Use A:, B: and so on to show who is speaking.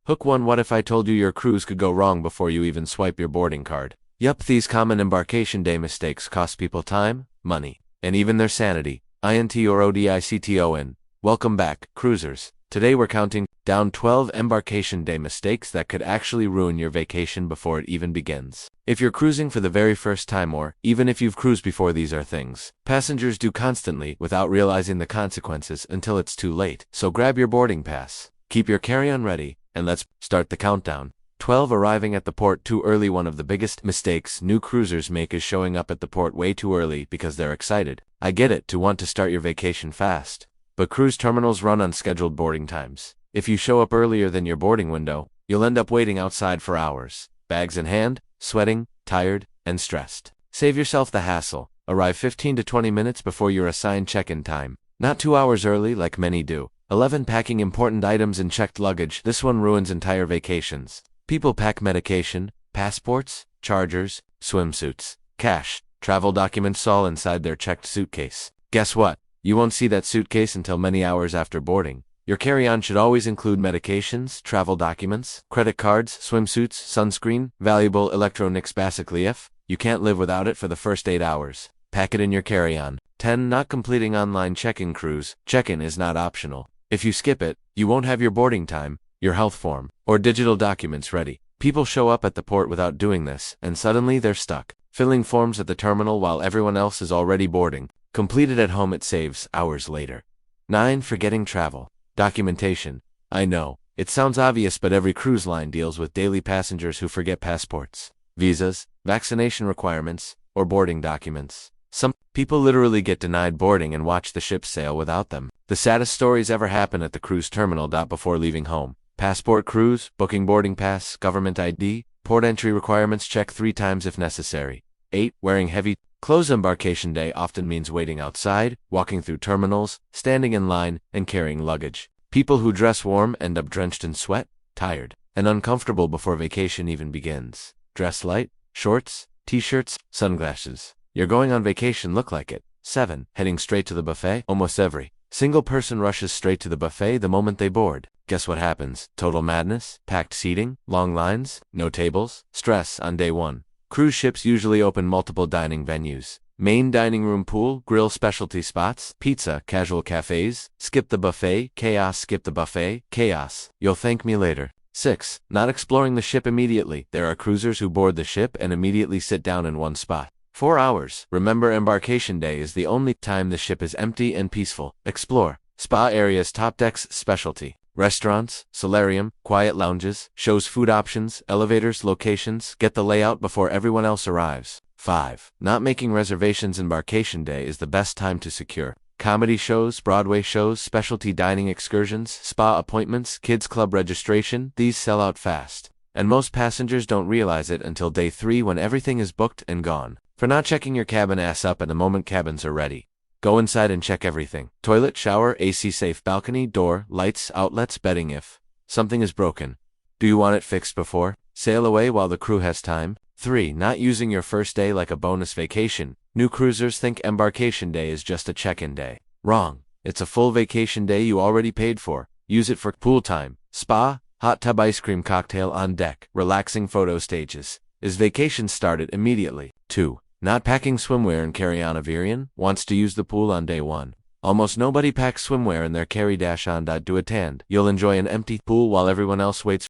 A: Hook 1. What if I told you your cruise could go wrong before you even swipe your boarding card? Yup, these common embarkation day mistakes cost people time, money, and even their sanity. INT or ODICTON. Welcome back, cruisers. Today we're counting down 12 embarkation day mistakes that could actually ruin your vacation before it even begins. If you're cruising for the very first time, or even if you've cruised before, these are things passengers do constantly without realizing the consequences until it's too late. So grab your boarding pass, keep your carry-on ready, and let's start the countdown. 12. Arriving at the port too early. One of the biggest mistakes new cruisers make is showing up at the port way too early because they're excited. I get it, to want to start your vacation fast. But cruise terminals run on scheduled boarding times. If you show up earlier than your boarding window, you'll end up waiting outside for hours, bags in hand, sweating, tired, and stressed. Save yourself the hassle. Arrive 15 to 20 minutes before your assigned check-in time, not 2 hours early like many do. 11. Packing important items in checked luggage. This one ruins entire vacations. People pack medication, passports, chargers, swimsuits, cash, travel documents all inside their checked suitcase. Guess what? You won't see that suitcase until many hours after boarding. Your carry-on should always include medications, travel documents, credit cards, swimsuits, sunscreen, valuable electronics. Basically, if you can't live without it for the first 8 hours, pack it in your carry-on. 10. Not completing online check-in. Cruise check-in is not optional. If you skip it, you won't have your boarding time, your health form, or digital documents ready. People show up at the port without doing this, and suddenly they're stuck, filling forms at the terminal while everyone else is already boarding. Complete it at home, it saves hours later. 9. Forgetting travel documentation. I know, it sounds obvious, but every cruise line deals with daily passengers who forget passports, visas, vaccination requirements, or boarding documents. Some people literally get denied boarding and watch the ship sail without them. The saddest stories ever happen at the cruise terminal. Before leaving home, passport, cruise, booking boarding pass, government ID, port entry requirements. Check 3 times if necessary. 8. Wearing heavy clothes. Embarkation day often means waiting outside, walking through terminals, standing in line, and carrying luggage. People who dress warm end up drenched in sweat, tired, and uncomfortable before vacation even begins. Dress light, shorts, t-shirts, sunglasses. You're going on vacation, look like it. 7. Heading straight to the buffet. Almost every single person rushes straight to the buffet the moment they board. Guess what happens? Total madness, packed seating, long lines, no tables, stress on day 1. Cruise ships usually open multiple dining venues. Main dining room, pool, grill, specialty spots, pizza, casual cafes. Skip the buffet, chaos. Skip the buffet, chaos. You'll thank me later. 6. Not exploring the ship immediately. There are cruisers who board the ship and immediately sit down in one spot. 4 hours. Remember, embarkation day is the only time the ship is empty and peaceful. Explore spa areas, top decks, specialty restaurants, solarium, quiet lounges, shows, food options, elevators, locations. Get the layout before everyone else arrives. 5. Not making reservations. Embarkation day is the best time to secure comedy shows, Broadway shows, specialty dining excursions, spa appointments, kids club registration. These sell out fast, and most passengers don't realize it until day 3 when everything is booked and gone. For not checking your cabin ass up at the moment cabins are ready. Go inside and check everything. Toilet, shower, AC safe, balcony, door, lights, outlets, bedding. If something is broken, do you want it fixed before sail away while the crew has time? 3. Not using your first day like a bonus vacation. New cruisers think embarkation day is just a check-in day. Wrong. It's a full vacation day you already paid for. Use it for pool time, spa, hot tub, ice cream, cocktail on deck, relaxing photo stages. Is vacation started immediately. 2. Not packing swimwear and carry-on. Averian wants to use the pool on day 1. Almost nobody packs swimwear in their carry-on. To attend, you'll enjoy an empty pool while everyone else waits